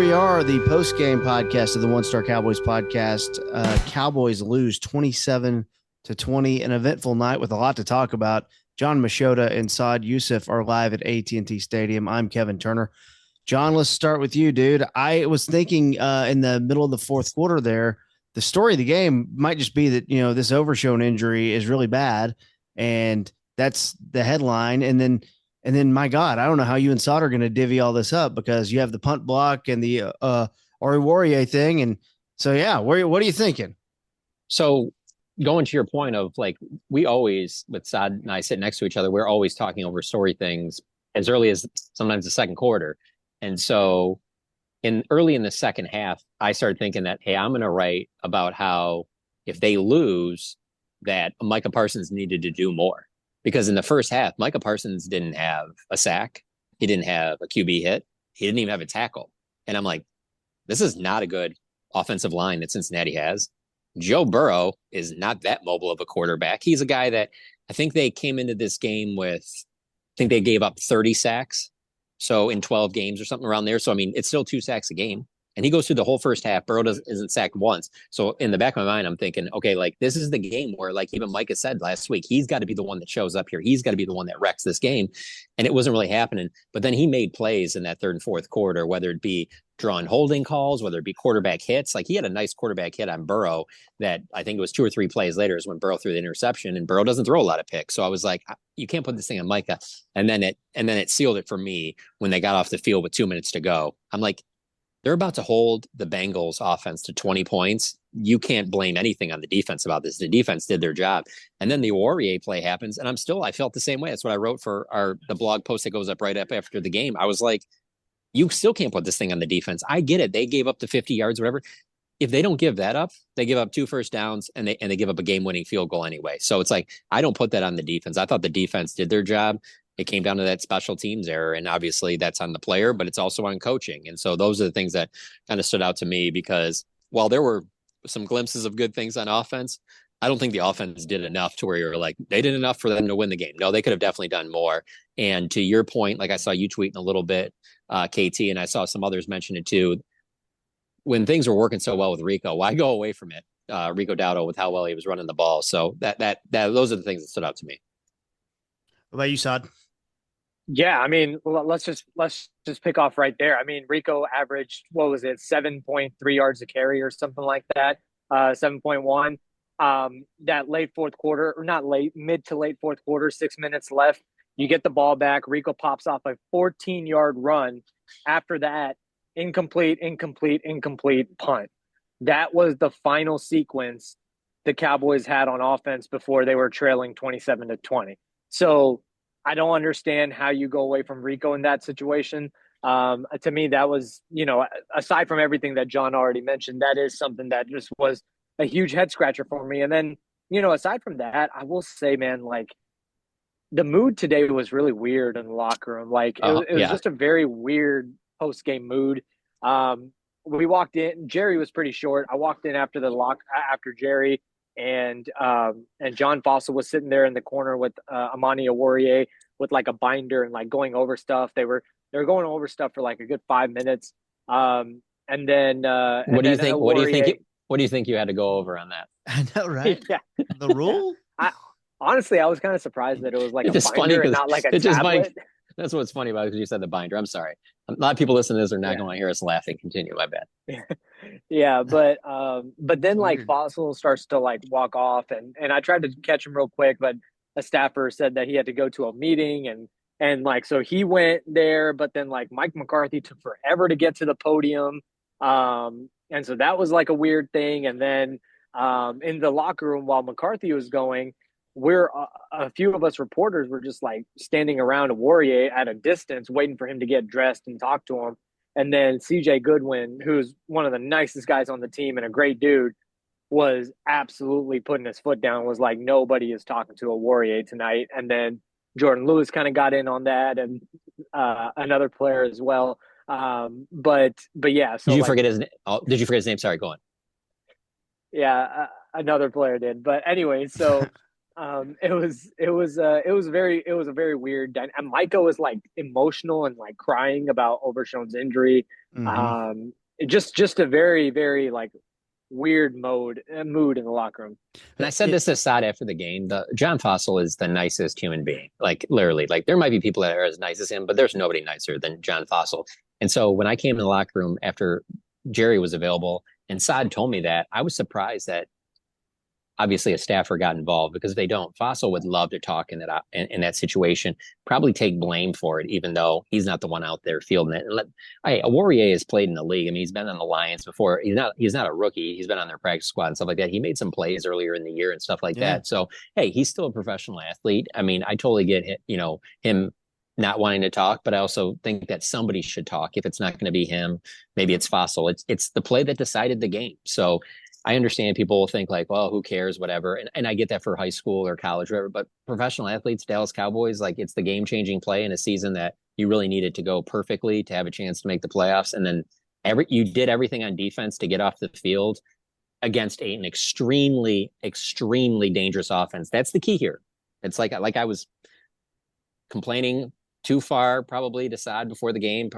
we are, the post-game podcast of the One Star Cowboys podcast. Cowboys lose 27-20, an eventful night with a lot to talk about. Jon Machota and Saad Youssef are live at AT&T Stadium. I'm Kevin Turner. Jon, let's start with you, dude. I was thinking in the middle of the fourth quarter there, the story of the game might just be that, this Overshown injury is really bad, and that's the headline. And then, my God, I don't know how you and Saad are going to divvy all this up, because you have the punt block and the Warrior thing. And so, yeah, what are you thinking? So going to your point of, like, we always, with Saad and I sit next to each other, we're always talking over story things as early as sometimes the second quarter. And so early in the second half, I started thinking that, hey, I'm going to write about how if they lose, that Micah Parsons needed to do more. Because in the first half, Micah Parsons didn't have a sack. He didn't have a QB hit. He didn't even have a tackle. And I'm like, this is not a good offensive line that Cincinnati has. Joe Burrow is not that mobile of a quarterback. He's a guy that I think they came into this game with, I think they gave up 30 sacks. So in 12 games or something around there. So, I mean, it's still 2 sacks a game. And he goes through the whole first half. Burrow isn't sacked once. So in the back of my mind, I'm thinking, okay, like, this is the game where, like even Micah said last week, he's got to be the one that shows up here. He's got to be the one that wrecks this game. And it wasn't really happening. But then he made plays in that third and fourth quarter, whether it be drawing holding calls, whether it be quarterback hits. Like, he had a nice quarterback hit on Burrow that I think it was 2 or 3 plays later is when Burrow threw the interception, and Burrow doesn't throw a lot of picks. So I was like, you can't put this thing on Micah. And then it sealed it for me when they got off the field with 2 minutes to go. I'm like, they're about to hold the Bengals offense to 20 points. You can't blame anything on the defense about this. The defense did their job. And then the Warrior play happens. And I felt the same way. That's what I wrote for the blog post that goes up right up after the game. I was like, you still can't put this thing on the defense. I get it. They gave up to 50 yards, whatever. If they don't give that up, they give up 2 first downs and they give up a game-winning field goal anyway. So it's like, I don't put that on the defense. I thought the defense did their job. It came down to that special teams error. And obviously that's on the player, but it's also on coaching. And so those are the things that kind of stood out to me, because while there were some glimpses of good things on offense, I don't think the offense did enough to where you're like, they did enough for them to win the game. No, they could have definitely done more. And to your point, like I saw you tweeting a little bit, KT, and I saw some others mention it too. When things were working so well with Rico, why go away from it? Rico Dowdle, with how well he was running the ball. So that those are the things that stood out to me. What about you, Saad? Yeah, I mean, let's just pick off right there. I mean, Rico averaged, what was it, 7.3 yards a carry or something like that, 7.1. That late fourth quarter, or not late, mid to late fourth quarter, 6 minutes left. You get the ball back. Rico pops off a 14-yard run. After that, incomplete punt. That was the final sequence the Cowboys had on offense before they were trailing 27-20. So I don't understand how you go away from Rico in that situation. To me, that was, aside from everything that Jon already mentioned, that is something that just was a huge head scratcher for me. And then, aside from that, I will say, man, like, the mood today was really weird in the locker room. Like, it was just a very weird post-game mood. We walked in. Jerry was pretty short. I walked in after Jerry, and John Fossil was sitting there in the corner with Amani Warrior with like a binder and like going over stuff. They were going over stuff for like a good 5 minutes. And then what do you think? What do you think you had to go over on that? I know, right? Yeah. The rule? Honestly, I was kind of surprised that it was like a binder and not like a tablet. That's what's funny about it, because you said the binder. I'm sorry. A lot of people listening to this are not going to hear us laughing. Continue. My bad. Yeah, but then like Fossil starts to like walk off, and I tried to catch him real quick, but a staffer said that he had to go to a meeting, and like, so he went there, but then like Mike McCarthy took forever to get to the podium. And so that was like a weird thing. And then in the locker room while McCarthy was going, a few of us reporters were just like standing around a Warrior at a distance, waiting for him to get dressed and talk to him. And then CJ Goodwin, who's one of the nicest guys on the team and a great dude, was absolutely putting his foot down, was like, nobody is talking to a Warrior tonight. And then Jordan Lewis kind of got in on that, and another player as well. But yeah. So did you forget his name? Oh, did you forget his name? Sorry, go on. Yeah, another player did. But anyway, so It was a very weird. And Micah was like emotional and like crying about Overshown's injury. Mm-hmm. Just a very like weird mood in the locker room. And I said this to Saad after the game. The John Fossil is the nicest human being. Like literally, like there might be people that are as nice as him, but there's nobody nicer than John Fossil. And so when I came in the locker room after Jerry was available and Saad told me that, I was surprised that obviously a staffer got involved because if they don't, Fossil would love to talk in that situation, probably take blame for it, even though he's not the one out there fielding it. And Warrior has played in the league. I mean, he's been on the Lions before. He's not a rookie. He's been on their practice squad and stuff like that. He made some plays earlier in the year and stuff like that. So hey, he's still a professional athlete. I mean, I totally get him not wanting to talk, but I also think that somebody should talk. If it's not going to be him, maybe it's Fossil. It's the play that decided the game. So I understand people will think like, well, who cares, whatever. And I get that for high school or college, whatever. But professional athletes, Dallas Cowboys, like it's the game-changing play in a season that you really needed to go perfectly to have a chance to make the playoffs. And then you did everything on defense to get off the field against an extremely, extremely dangerous offense. That's the key here. It's like I was complaining too far probably to Saad before the game.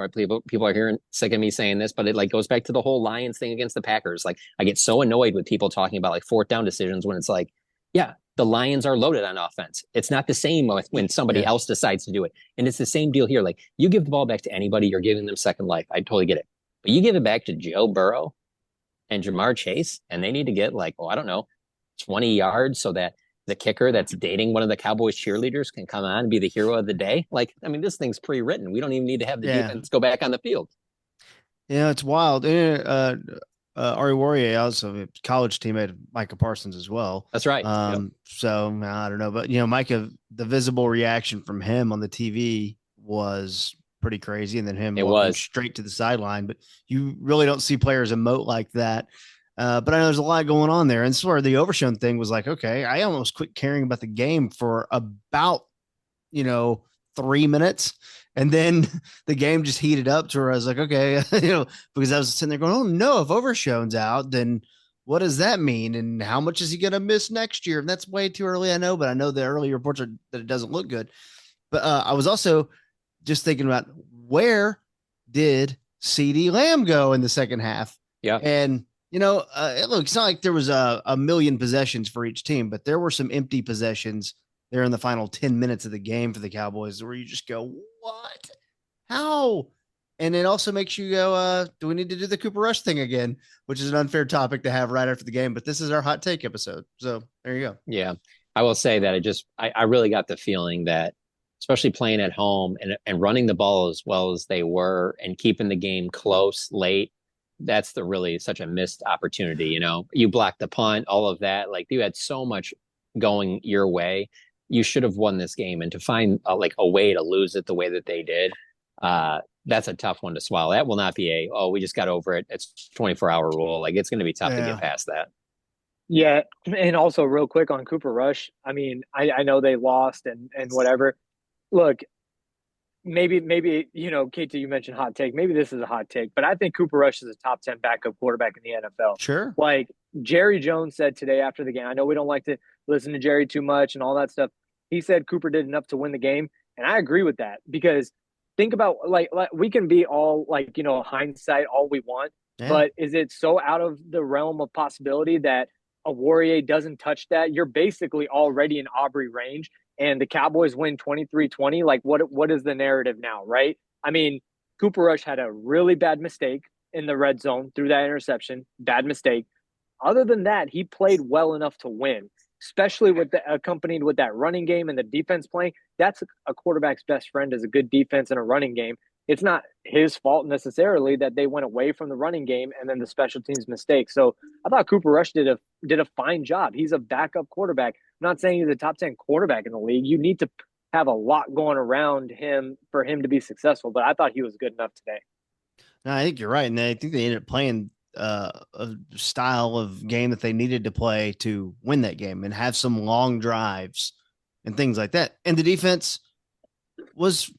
People are hearing sick of me saying this, but it like goes back to the whole Lions thing against the Packers. Like I get so annoyed with people talking about like fourth down decisions when it's like, yeah, the Lions are loaded on offense. It's not the same when somebody else decides to do it. And it's the same deal here. Like you give the ball back to anybody, you're giving them second life. I totally get it. But you give it back to Joe Burrow and Jamar Chase, and they need to get like, I don't know, 20 yards so that the kicker that's dating one of the Cowboys cheerleaders can come on and be the hero of the day. Like, I mean, this thing's pre-written. We don't even need to have the defense go back on the field. Yeah, it's wild. Ari Warrior, also a college teammate of Micah Parsons as well. That's right. So I don't know, but Micah, the visible reaction from him on the TV was pretty crazy, and then him walking straight to the sideline. But you really don't see players emote like that. But I know there's a lot going on there. And sort of the Overshown thing was like, okay, I almost quit caring about the game for about, 3 minutes. And then the game just heated up to where I was like, okay, because I was sitting there going, oh no, if Overshown's out, then what does that mean? And how much is he going to miss next year? And that's way too early, I know, but I know the early reports are that it doesn't look good. But I was also just thinking about where did CeeDee Lamb go in the second half? Yeah. And look, it's not like there was a million possessions for each team, but there were some empty possessions there in the final 10 minutes of the game for the Cowboys where you just go, what? How? And it also makes you go, do we need to do the Cooper Rush thing again? Which is an unfair topic to have right after the game, but this is our hot take episode. So there you go. Yeah. I will say that I really got the feeling that, especially playing at home and running the ball as well as they were and keeping the game close late, that's really such a missed opportunity. You blocked the punt, all of that. Like you had so much going your way. You should have won this game, and to find a way to lose it the way that they did, that's a tough one to swallow. That will not be we just got over it. It's 24-hour rule. Like it's going to be tough to get past that. Yeah. And also real quick on Cooper Rush. I mean, I know they lost and whatever. Look, maybe, KT, you mentioned hot take. Maybe this is a hot take, but I think Cooper Rush is a top 10 backup quarterback in the NFL. Sure. Like Jerry Jones said today after the game, I know we don't like to listen to Jerry too much and all that stuff. He said Cooper did enough to win the game. And I agree with that because think about like we can be all like, hindsight all we want, but is it so out of the realm of possibility that a Warrior doesn't touch that? You're basically already in Aubrey range. And the Cowboys win 23-20, like what is the narrative now, right? I mean, Cooper Rush had a really bad mistake in the red zone through that interception, bad mistake. Other than that, he played well enough to win, especially accompanied with that running game and the defense playing. That's a quarterback's best friend is a good defense and a running game. It's not his fault necessarily that they went away from the running game and then the special teams mistake. So I thought Cooper Rush did a fine job. He's a backup quarterback. I'm not saying he's a top 10 quarterback in the league. You need to have a lot going around him for him to be successful, but I thought he was good enough today. No, I think you're right. And I think they ended up playing a style of game that they needed to play to win that game and have some long drives and things like that. And the defense was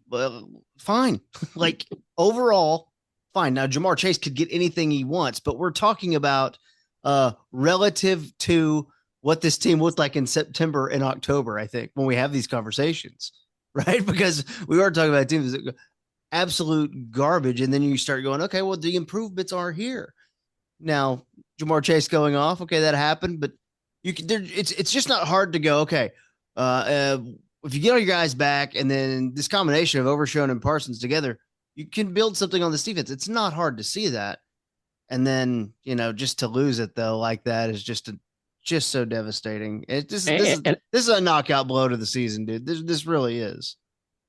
fine. Like overall, fine. Now, Jamar Chase could get anything he wants, but we're talking about relative to what this team looked like in September and October, I think, when we have these conversations, right? Because we are talking about teams that absolute garbage. And then you start going, okay, well, the improvements are here. Now, Jamar Chase going off, okay, that happened, but you can. It's just not hard to go. Okay, if you get all your guys back, and then this combination of Overshown and Parsons together, you can build something on this defense. It's not hard to see that, and then just to lose it though like that is just so devastating. This is a knockout blow to the season, dude. This really is.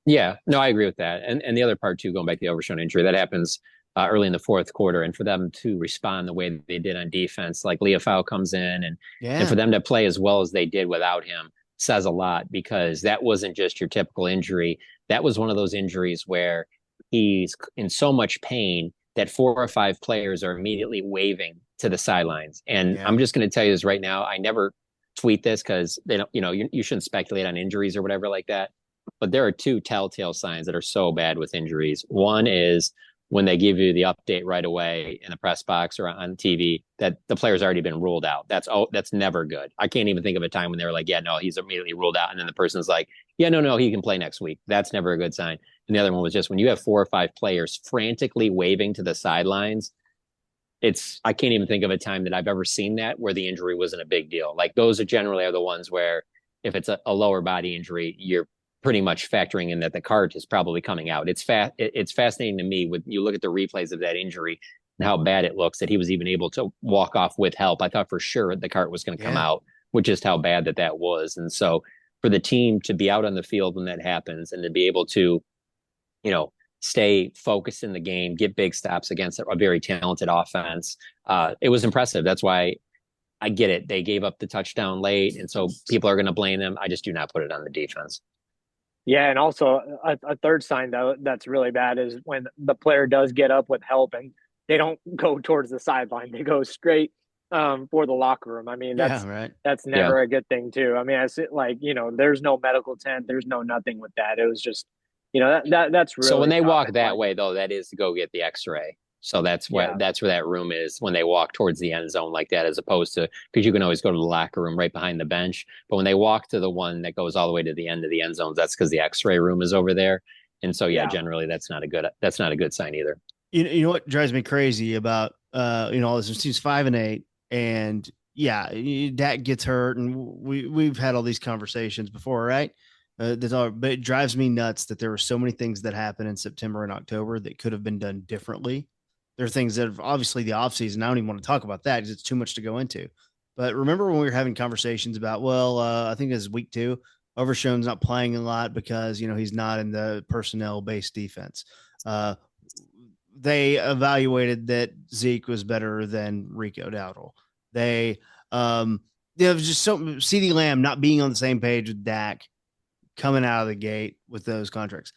Yeah, no, I agree with that. And the other part too, going back to the Overshown injury, that happens early in the fourth quarter, and for them to respond the way that they did on defense, like Leofau comes in, and for them to play as well as they did without him says a lot, because that wasn't just your typical injury. That was one of those injuries where he's in so much pain that 4 or 5 players are immediately waving to the sidelines. And I'm just going to tell you this right now. I never tweet this because they don't, you shouldn't speculate on injuries or whatever like that. But there are 2 telltale signs that are so bad with injuries. One is when they give you the update right away in the press box or on TV that the player's already been ruled out. That's never good. I can't even think of a time when they were like, yeah, no, he's immediately ruled out. And then the person's like, yeah, no, he can play next week. That's never a good sign. And the other one was just when you have 4 or 5 players frantically waving to the sidelines. I can't even think of a time that I've ever seen that where the injury wasn't a big deal. Like those are generally the ones where if it's a lower body injury, you're pretty much factoring in that the cart is probably coming out. It's fascinating to me when you look at the replays of that injury and how bad it looks that he was even able to walk off with help. I thought for sure the cart was going to come out, with just how bad that was. And so for the team to be out on the field when that happens and to be able to, stay focused in the game, get big stops against a very talented offense, it was impressive. That's why I get it. They gave up the touchdown late, and so people are going to blame them. I just do not put it on the defense. Yeah, and also a third sign though that's really bad is when the player does get up with help and they don't go towards the sideline; they go straight for the locker room. I mean, that's never a good thing too. I mean, there's no medical tent, there's no nothing with that. It was just, that's really. So when they walk that way though, that is to go get the X-ray. So that's where that room is when they walk towards the end zone like that, as opposed to, because you can always go to the locker room right behind the bench. But when they walk to the one that goes all the way to the end of the end zones, that's because the X-ray room is over there. And so, generally that's not a good sign either. You know what drives me crazy about, all this team's 5-8 and Dak gets hurt and we've had all these conversations before, right? But it drives me nuts that there were so many things that happened in September and October that could have been done differently. There are things that have obviously the offseason. I don't even want to talk about that because it's too much to go into. But remember when we were having conversations about, I think this is week 2, Overshown's not playing a lot because, he's not in the personnel-based defense. They evaluated that Zeke was better than Rico Dowdle. They was just CeeDee Lamb not being on the same page with Dak coming out of the gate with those contracts.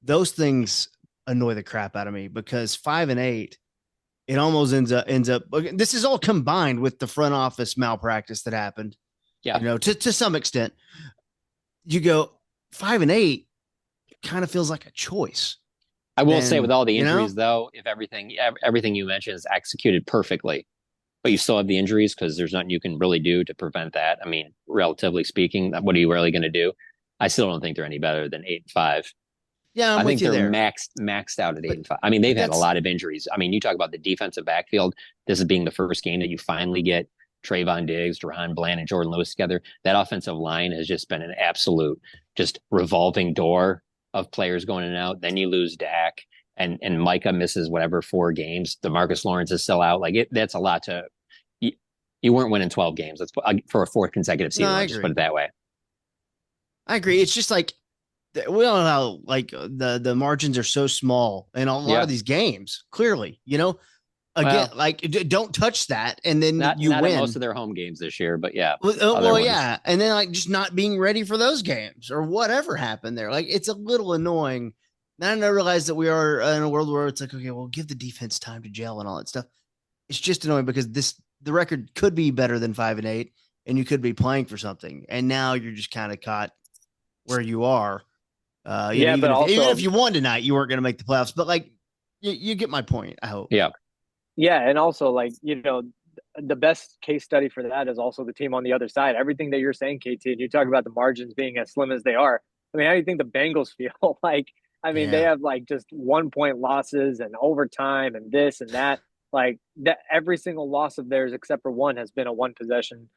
Those things annoy the crap out of me because 5-8, it almost ends up. This is all combined with the front office malpractice that happened. Yeah, to some extent, you go 5-8, kind of feels like a choice. I will say with all the injuries though, if everything you mentioned is executed perfectly, but you still have the injuries because there's nothing you can really do to prevent that. I mean, relatively speaking, what are you really going to do? I still don't think they're any better than 8-5. Yeah, I think they're maxed out at 8-5. I mean, they've had a lot of injuries. I mean, you talk about the defensive backfield. This is being the first game that you finally get Trayvon Diggs, Deron Bland, and Jordan Lewis together. That offensive line has just been an absolute just revolving door of players going in and out. Then you lose Dak, and Micah misses 4 games. DeMarcus Lawrence is still out. That's a lot to. You weren't winning 12 games. That's for a 4th consecutive season. No, just put it that way. I agree. It's just like we all know how the margins are so small in a lot of these games. Clearly, again, don't touch that, and then you win. In most of their home games this year, but yeah. And then just not being ready for those games or whatever happened there. It's a little annoying. Then I realize that we are in a world where it's like, okay, well, give the defense time to gel and all that stuff. It's just annoying because the record could be better than 5-8, and you could be playing for something, and now you're just kind of caught where you are. Even if you won tonight, you weren't going to make the playoffs. But you get my point. I hope. Yeah, and also the best case study for that is also the team on the other side. Everything that you're saying, KT, and you talk about the margins being as slim as they are. I mean, how do you think the Bengals feel? Like, I mean, they Yeah. have like just 1 point losses and overtime and this and that. Like that, every single loss of theirs except for one has been a one possession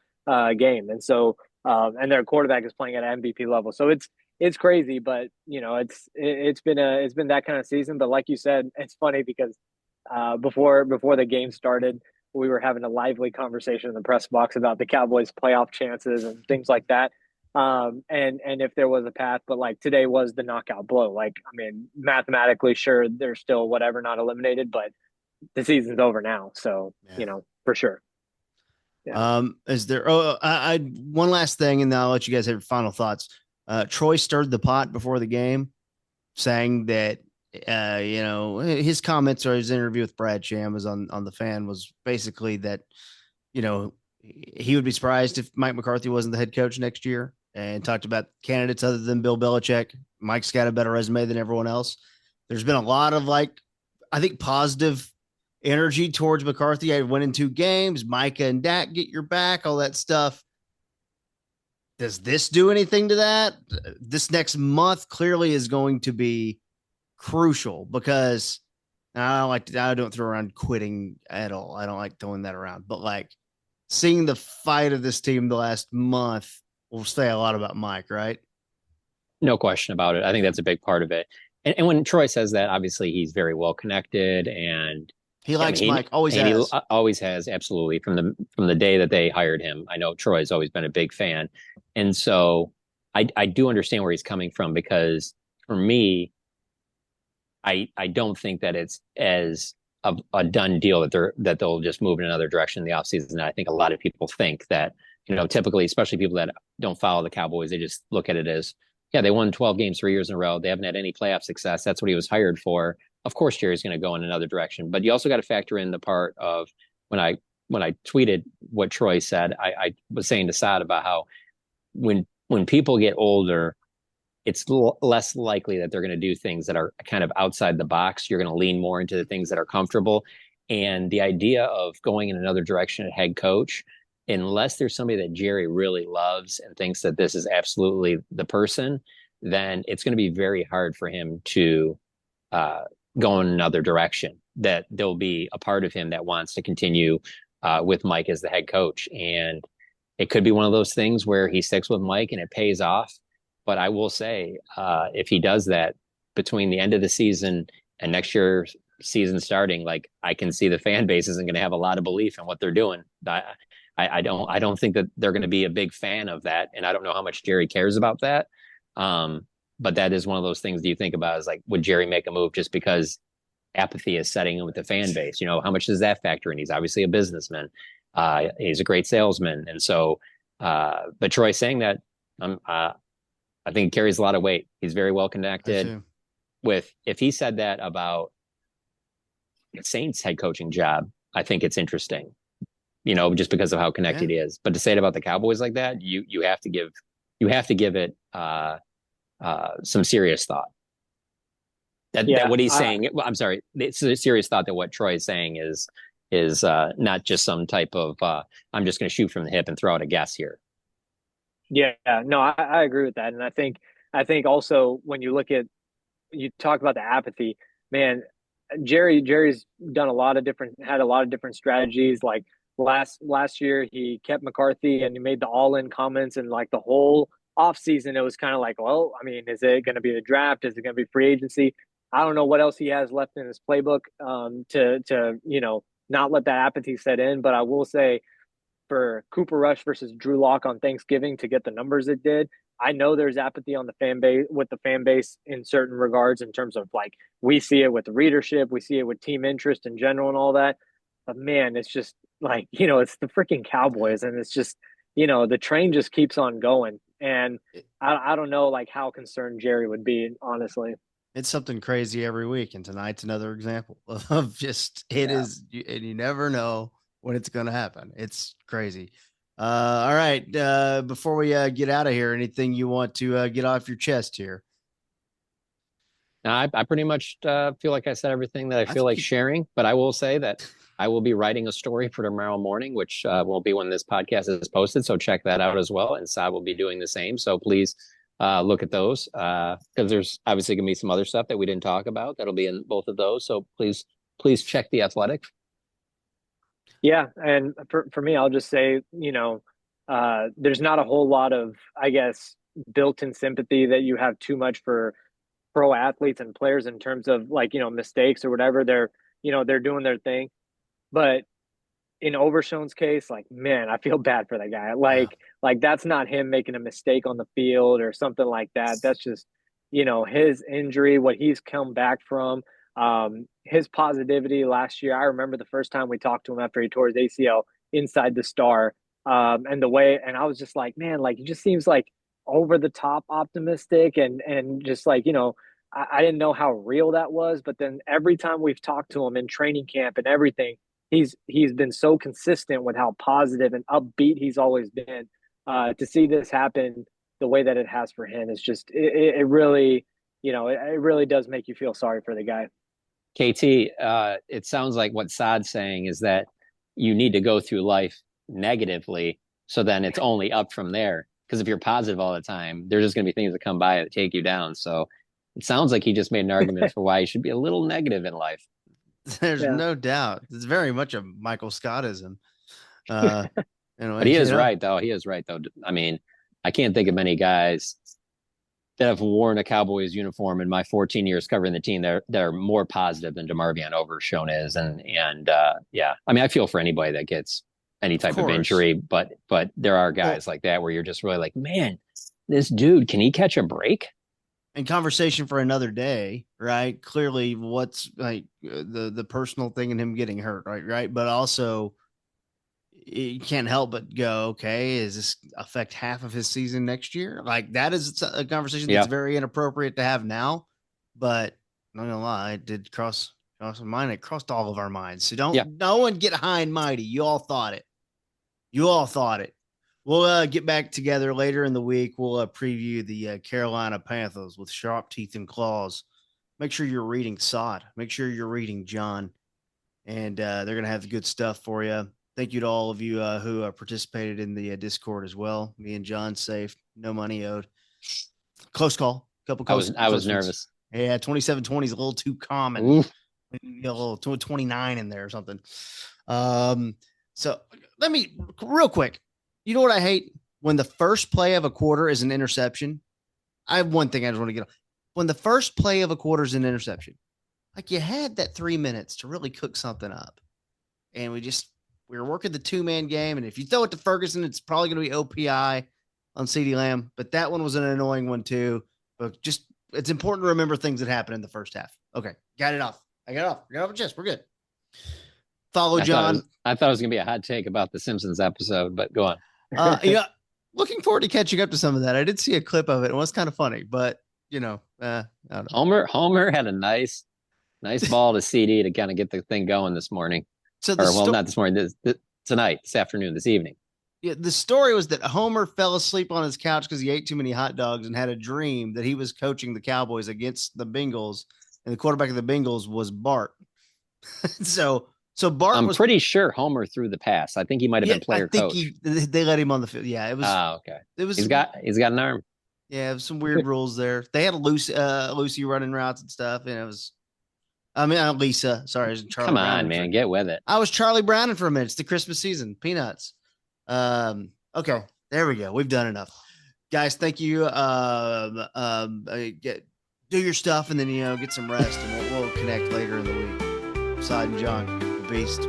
game, and so and their quarterback is playing at MVP level. So it's crazy, but it's been that kind of season. But like you said, it's funny because before the game started, we were having a lively conversation in the press box about the Cowboys' playoff chances and things like that. And if there was a path, but like today was the knockout blow. Like, I mean, mathematically, sure, they're still whatever, not eliminated, but the season's over now. So, Yeah. for sure. Yeah. Is there, one last thing, and then I'll let you guys have your final thoughts. Troy stirred the pot before the game, saying that, his comments or his interview with Brad Sham was on the Fan was basically that, he would be surprised if Mike McCarthy wasn't the head coach next year, and talked about candidates other than Bill Belichick. Mike's got a better resume than everyone else. There's been a lot of I think positive energy towards McCarthy. I went in 2 games. Micah and Dak get your back, all that stuff. Does this do anything to that? This next month clearly is going to be crucial because I don't throw around quitting at all. I don't like throwing that around, but seeing the fight of this team the last month will say a lot about Mike, right? No question about it. I think that's a big part of it. And when Troy says that, obviously he's very well connected, and He likes Mike, always and has. he always has, absolutely, from the day that they hired him. I know Troy's always been a big fan, and so I do understand where he's coming from, because for me, I don't think that it's as a done deal that they'll just move in another direction in the offseason. I think a lot of people think that, typically, especially people that don't follow the Cowboys, they just look at it as, yeah, they won 12 games 3 years in a row. They haven't had any playoff success. That's what he was hired for. Of course, Jerry's going to go in another direction. But you also got to factor in the part of when I tweeted what Troy said, I was saying to Saad about how when people get older, it's less likely that they're going to do things that are kind of outside the box. You're going to lean more into the things that are comfortable. And the idea of going in another direction at head coach, unless there's somebody that Jerry really loves and thinks that this is absolutely the person, then it's going to be very hard for him to go in another direction. That there'll be a part of him that wants to continue with Mike as the head coach. And it could be one of those things where he sticks with Mike and it pays off. But I will say, if he does that between the end of the season and next year's season starting, I can see the fan base isn't going to have a lot of belief in what they're doing. I don't think that they're going to be a big fan of that, and I don't know how much Jerry cares about that. But that is one of those things that you think about is would Jerry make a move just because apathy is setting in with the fan base? How much does that factor in? He's obviously a businessman. He's a great salesman, and so. But Troy saying that, I think he carries a lot of weight. He's very well connected. If he said that about the Saints head coaching job, I think it's interesting, just because of how connected he is. But to say it about the Cowboys like that, you have to give it some serious thought. That what he's saying. I'm sorry, it's a serious thought that what Troy is saying is not just some type of I'm just going to shoot from the hip and throw out a guess here. Yeah, no, I agree with that. And I think also when you talk about the apathy, man, Jerry's had a lot of different strategies. Like last year, he kept McCarthy and he made the all-in comments, and the whole offseason, it was kind of well, I mean, is it going to be the draft? Is it going to be free agency? I don't know what else he has left in his playbook to not let that apathy set in. But I will say, for Cooper Rush versus Drew Lock on Thanksgiving to get the numbers it did, I know there's apathy on the fan base in certain regards, in terms of we see it with the readership, we see it with team interest in general and all that. But man, it's just it's the freaking Cowboys, and it's just the train just keeps on going. And I don't know how concerned Jerry would be, honestly. It's something crazy every week, and tonight's another example of just is, and you never know when it's going to happen. It's crazy. All right. Before we get out of here, anything you want to get off your chest here? I pretty much feel like I said everything that I feel like sharing, but I will say that I will be writing a story for tomorrow morning, which will be when this podcast is posted. So check that out as well. And Saad will be doing the same. So please look at those because there's obviously going to be some other stuff that we didn't talk about that'll be in both of those. So please check The Athletic. Yeah, and for me, I'll just say, there's not a whole lot of, I guess, built-in sympathy that you have too much for pro athletes and players in terms of like, mistakes or whatever. They're doing their thing. But in Overshown's case, like, man, I feel bad for that guy. Like that's not him making a mistake on the field or something like that. That's just, his injury, what he's come back from, his positivity last year. I remember the first time we talked to him after he tore his ACL inside the Star. And I was just like, man, like, he just seems like over the top optimistic and just like, I didn't know how real that was. But then every time we've talked to him in training camp and everything, he's been so consistent with how positive and upbeat he's always been. To see this happen the way that it has for him is just it really, it really does make you feel sorry for the guy. KT, it sounds like what Saad's saying is that you need to go through life negatively, so then it's only up from there. Because if you're positive all the time, there's just going to be things that come by that take you down. So it sounds like he just made an argument for why he should be a little negative in life. There's no doubt. It's very much a Michael Scottism. But he is right, though. He is right, though. I mean, I can't think of many guys that have worn a Cowboys uniform in my 14 years covering the team that are more positive than DeMarvion Overshown is. And yeah, I mean, I feel for anybody that gets any type of injury, but there are guys like that where you're just really like, man, this dude, can he catch a break? And conversation for another day, right? Clearly what's like the personal thing in him getting hurt, right? But also you can't help but go, okay, does this affect half of his season next year? Like that is a conversation that's very inappropriate to have now, but I'm not gonna lie, it did cross my mind. It crossed all of our minds. So no one get high and mighty. You all thought it. We'll get back together later in the week. We'll preview the Carolina Panthers with sharp teeth and claws. Make sure you're reading Saad. Make sure you're reading Jon. And they're going to have the good stuff for you. Thank you to all of you who participated in the Discord as well. Me and Jon safe. No money owed. Close call. I was nervous. Yeah, 27-20 is a little too common. Oof. A little 29 in there or something. So let me real quick. You know what I hate? When the first play of a quarter is an interception. I have one thing I just want to get on. When the first play of a quarter is an interception, like you had that 3 minutes to really cook something up. And we were working the 2-man game. And if you throw it to Ferguson, it's probably going to be OPI on CeeDee Lamb. But that one was an annoying one too. But it's important to remember things that happened in the first half. Okay. Got it off. I got it off. Got it off the chest. We're good. Follow Jon. I thought it was going to be a hot take about the Simpsons episode, but go on. Looking forward to catching up to some of that. I did see a clip of it. It was kind of funny, but I don't know. Homer had a nice ball to CD to kind of get the thing going this morning. Not this morning, tonight, this afternoon, this evening. Yeah, the story was that Homer fell asleep on his couch because he ate too many hot dogs and had a dream that he was coaching the Cowboys against the Bengals, and the quarterback of the Bengals was Bart. So Bart I'm pretty sure Homer threw the pass. I think he might have been player coach. They let him on the field. Yeah, it was. Oh, okay. It was. He's got an arm. Yeah, it was some weird rules there. They had Lucy running routes and stuff, and it was. I mean, Lisa. Sorry, it was Charlie. Come on, man, get with it. I was Charlie Browning for a minute. It's the Christmas season. Peanuts. Okay, there we go. We've done enough, guys. Thank you. Do your stuff, and then get some rest, and we'll connect later in the week. Saad and Jon. Beast.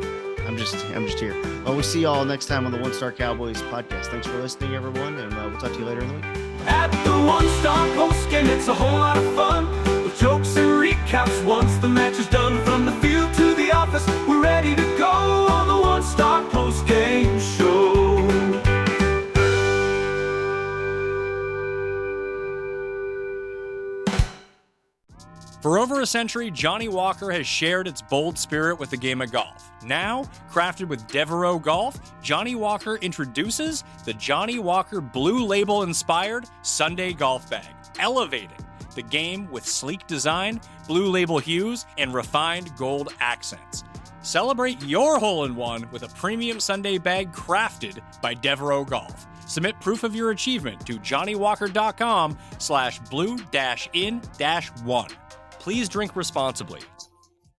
I'm just here. Well, we'll see y'all next time on the One Star Cowboys podcast. Thanks for listening, everyone, and we'll talk to you later in the week. At the One Star Post Game, it's a whole lot of fun with jokes and recaps. Once the match is done, from the field to the office, we're ready to go on the One Star Post Game Show. For over a century, Johnny Walker has shared its bold spirit with the game of golf. Now, crafted with Devereaux Golf, Johnny Walker introduces the Johnny Walker Blue Label-inspired Sunday Golf Bag, elevating the game with sleek design, blue label hues, and refined gold accents. Celebrate your hole-in-one with a premium Sunday bag crafted by Devereaux Golf. Submit proof of your achievement to johnnywalker.com/blue-in-1. Please drink responsibly.